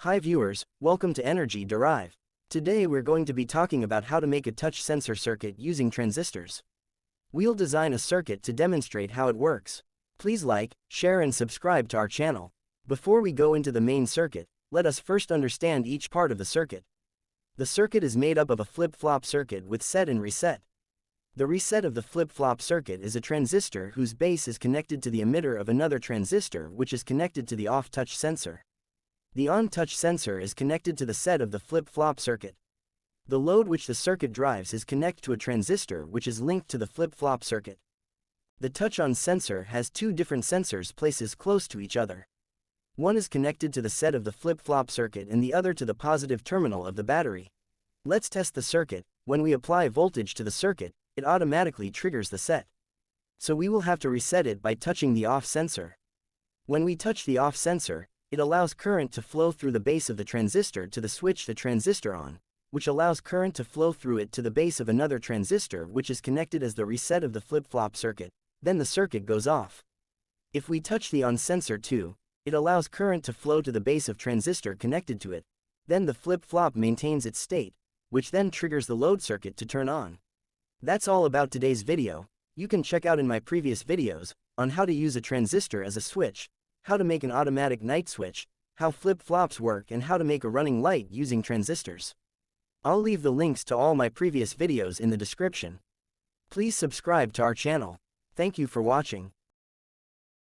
Hi viewers, welcome to Energy Derive. Today we're going to be talking about how to make a touch sensor circuit using transistors. We'll design a circuit to demonstrate how it works. Please like, share and subscribe to our channel. Before we go into the main circuit, let us first understand each part of the circuit. The circuit is made up of a flip-flop circuit with set and reset. The reset of the flip-flop circuit is a transistor whose base is connected to the emitter of another transistor which is connected to the off-touch sensor. The on-touch sensor is connected to the set of the flip-flop circuit. The load which the circuit drives is connected to a transistor which is linked to the flip-flop circuit. The touch-on sensor has two different sensors places close to each other. One is connected to the set of the flip-flop circuit and the other to the positive terminal of the battery. Let's test the circuit. When we apply voltage to the circuit, it automatically triggers the set. So we will have to reset it by touching the off sensor. When we touch the off sensor, it allows current to flow through the base of the transistor to the switch the transistor on, which allows current to flow through it to the base of another transistor which is connected as the reset of the flip-flop circuit. Then the circuit goes off. If we touch the on sensor too, it allows current to flow to the base of transistor connected to it. Then the flip-flop maintains its state, which then triggers the load circuit to turn on. That's all about today's video. You can check out in my previous videos on how to use a transistor as a switch, how to make an automatic night switch, how flip-flops work and how to make a running light using transistors. I'll leave the links to all my previous videos in the description. Please subscribe to our channel. Thank you for watching.